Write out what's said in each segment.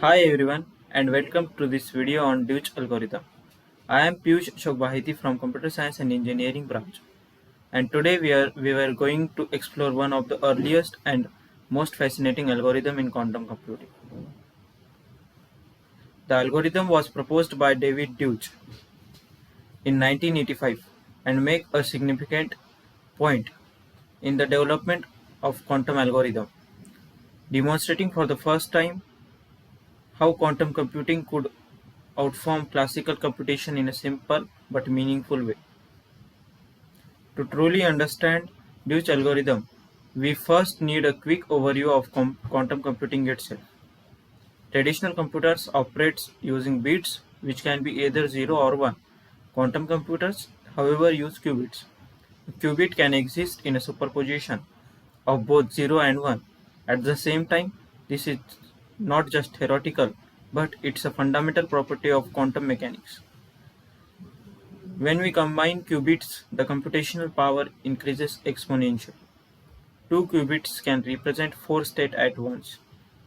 Hi everyone and welcome to this video on Deutsch Algorithm. I am Piyush Shogbahiti from Computer Science and Engineering branch, and today we were going to explore one of the earliest and most fascinating algorithm in quantum computing. The algorithm was proposed by David Deutsch in 1985 and make a significant point in the development of quantum algorithm, demonstrating for the first time how quantum computing could outperform classical computation in a simple but meaningful way. To truly understand Deutsch algorithm, we first need a quick overview of quantum computing itself. Traditional computers operate using bits, which can be either 0 or 1. Quantum computers, however, use qubits. A qubit can exist in a superposition of both 0 and 1. At the same time, this is not just theoretical, but it's a fundamental property of quantum mechanics. When we combine qubits, the computational power increases exponentially. 2 qubits can represent 4 states at once.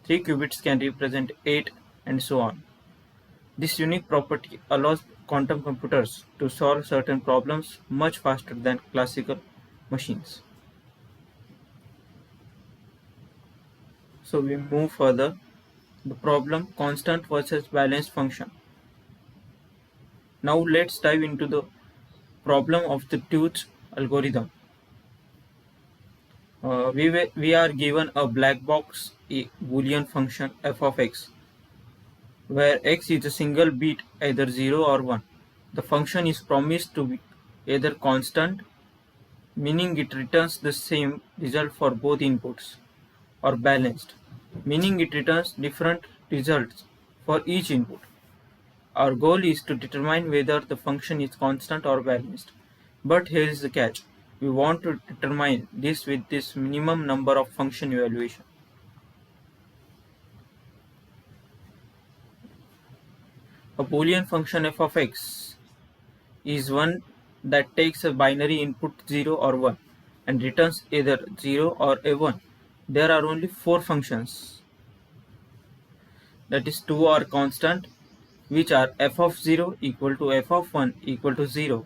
3 qubits can represent 8, and so on. This unique property allows quantum computers to solve certain problems much faster than classical machines. So we move further. The problem constant versus balanced function. Now let's dive into the problem of the Deutsch algorithm. We are given a black box a Boolean function f of x, where x is a single bit either 0 or 1. The function is promised to be either constant, meaning it returns the same result for both inputs, or balanced, meaning it returns different results for each input. Our goal is to determine whether the function is constant or balanced. But here is the catch. We want to determine this with this minimum number of function evaluation. A Boolean function f of x is one that takes a binary input 0 or 1 and returns either 0 or a 1. There are only 4 functions, that is 2 are constant, which are f of 0 equal to f of 1 equal to 0,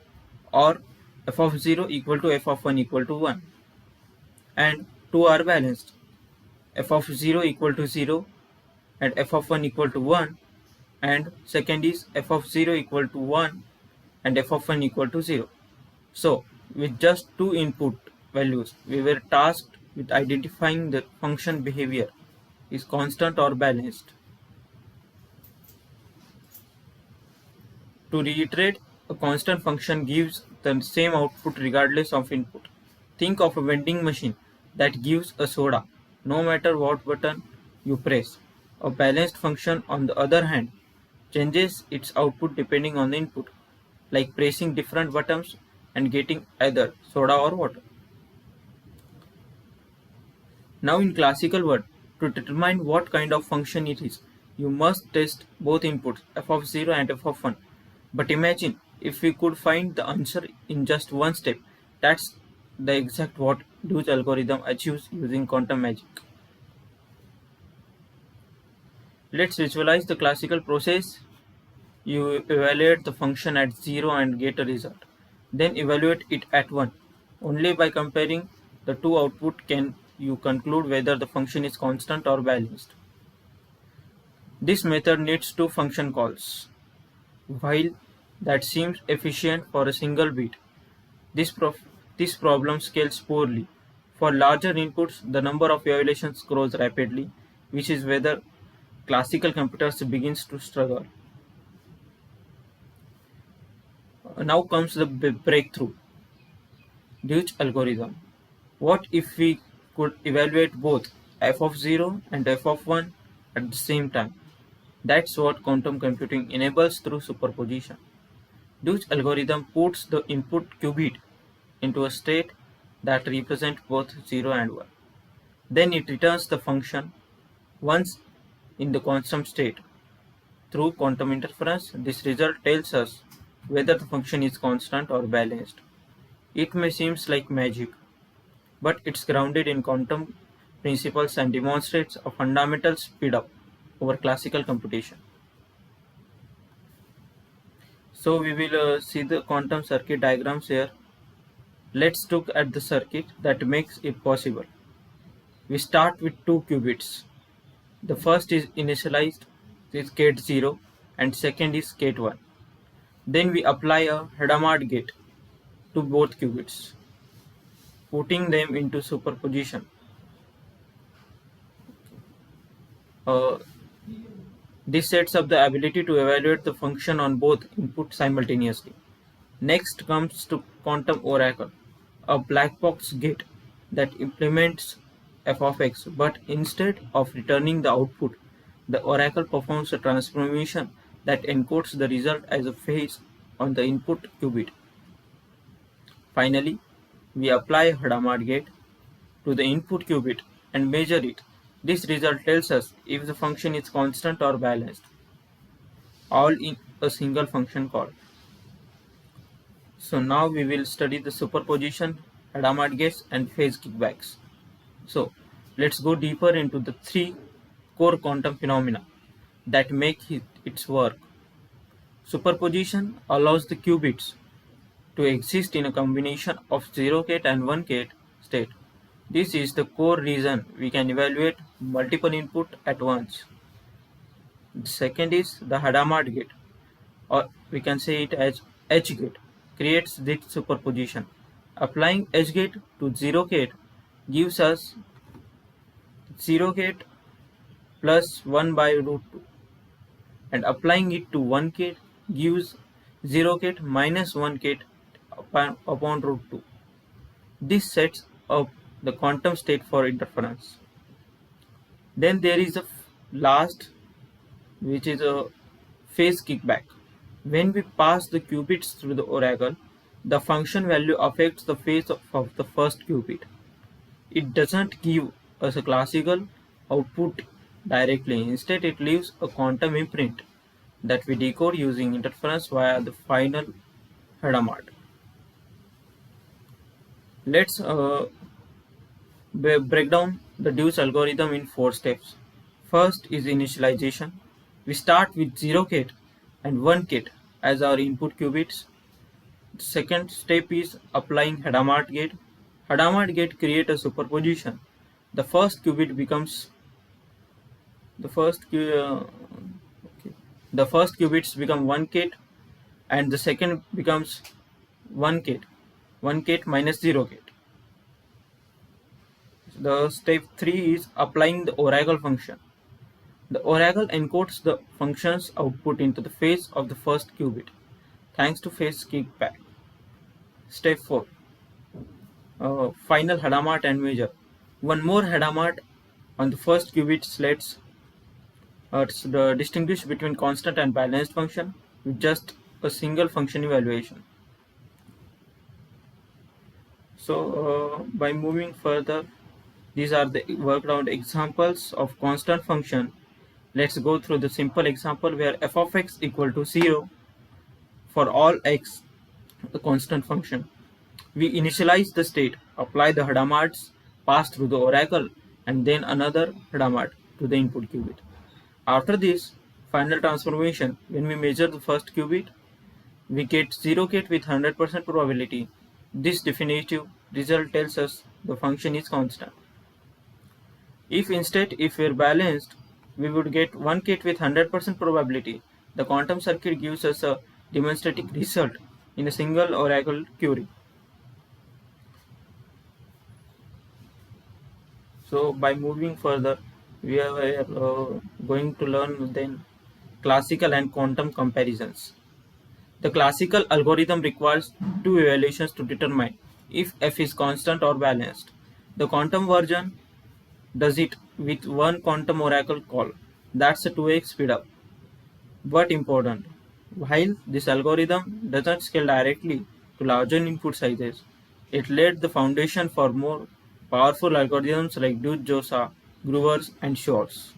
or f of 0 equal to f of 1 equal to 1, and 2 are balanced, f of 0 equal to 0 and f of 1 equal to 1, and second is f of 0 equal to 1 and f of 1 equal to 0. So with just 2 input values, we were tasked with identifying the function behavior is constant or balanced. To reiterate, a constant function gives the same output regardless of input. Think of a vending machine that gives a soda no matter what button you press. A balanced function, on the other hand, changes its output depending on the input, like pressing different buttons and getting either soda or water. Now in classical world, to determine what kind of function it is, you must test both inputs f of 0 and f of 1. But imagine if we could find the answer in just one step. That's the exact what Deutsch algorithm achieves using quantum magic. Let's visualize the classical process. You evaluate the function at 0 and get a result. Then evaluate it at 1. Only by comparing the two outputs can you conclude whether the function is constant or balanced. This method needs two function calls. While that seems efficient for a single bit, this problem scales poorly. For larger inputs, the number of evaluations grows rapidly, which is where classical computers begins to struggle. Now comes the breakthrough, Deutsch algorithm. What if we could evaluate both f of 0 and f of 1 at the same time? That's what quantum computing enables through superposition. Deutsch algorithm puts the input qubit into a state that represents both 0 and 1. Then it returns the function once in the constant state. Through quantum interference, this result tells us whether the function is constant or balanced. It may seem like magic, but it's grounded in quantum principles and demonstrates a fundamental speedup. over classical computation. So we will see the quantum circuit diagrams here. Let's look at the circuit that makes it possible. We start with two qubits. The first is initialized with gate 0 and second is gate 1. Then we apply a Hadamard gate to both qubits, putting them into superposition. Uh, this sets up the ability to evaluate the function on both inputs simultaneously. Next comes to quantum oracle, a black box gate that implements f of x, but instead of returning the output, the oracle performs a transformation that encodes the result as a phase on the input qubit. Finally, we apply Hadamard gate to the input qubit and measure it. This result tells us if the function is constant or balanced, all in a single function call. So now we will study the superposition, Hadamard gates and phase kickbacks. So let's go deeper into the three core quantum phenomena that make its work. Superposition allows the qubits to exist in a combination of 0 gate and 1 gate state. This is the core reason we can evaluate multiple input at once. The second is the Hadamard gate, or we can say it as H gate, creates this superposition. Applying H gate to 0 gate gives us 0 gate plus 1 by root 2, and applying it to 1 gate gives 0 gate minus 1 gate upon root 2. This sets up the quantum state for interference. Then there is a last, which is a phase kickback. When we pass the qubits through the oracle, the function value affects the phase of the first qubit. It doesn't give us a classical output directly. Instead, it leaves a quantum imprint that we decode using interference via the final Hadamard. Let's break down the Deutsch algorithm in 4 steps. First is initialization. We start with 0 gate and 1 gate as our input qubits. The second step is applying Hadamard gate. Hadamard gate creates a superposition. The first qubits become 1 gate and the second becomes 1 gate minus 0 gate. The step 3 is applying the oracle function. The oracle encodes the function's output into the phase of the first qubit, thanks to phase kickback. Step 4. Final Hadamard and measure. One more Hadamard on the first qubit lets distinguish between constant and balanced function with just a single function evaluation. So by moving further, these are the worked out examples of constant function. Let's go through the simple example where f of x equal to 0 for all x, the constant function. We initialize the state, apply the Hadamards, pass through the oracle, and then another Hadamard to the input qubit. After this final transformation, when we measure the first qubit, we get 0 gate with 100% probability. This definitive result tells us the function is constant. If we're balanced, we would get 1 gate with 100% probability. The quantum circuit gives us a demonstrative result in a single oracle query. So by moving further, we are going to learn then classical and quantum comparisons. The classical algorithm requires two evaluations to determine if f is constant or balanced. The quantum version does it with one quantum oracle call. That's a 2x speed up. But important, while this algorithm doesn't scale directly to larger input sizes, it laid the foundation for more powerful algorithms like Deutsch, Grover's, and Shor's.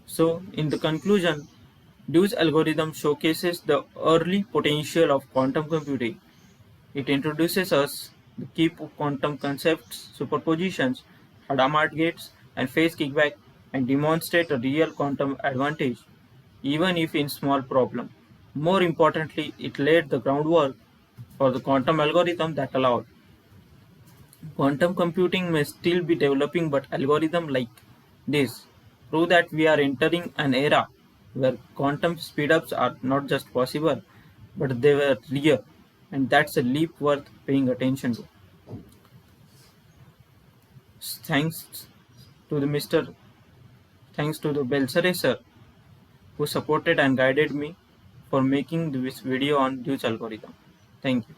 So, in the conclusion, Deutsch algorithm showcases the early potential of quantum computing. It introduces us the key quantum concepts, superpositions, Hadamard gates, and phase kickback, and demonstrate a real quantum advantage, even if in small problem. More importantly, it laid the groundwork for the quantum algorithm that allowed. Quantum computing may still be developing, but algorithms like this prove that we are entering an era where quantum speedups are not just possible, but they were real, and that's a leap worth paying attention to. Thanks to the Mr. Thanks to the Belsare sir who supported and guided me for making this video on Deutsch algorithm. Thank you.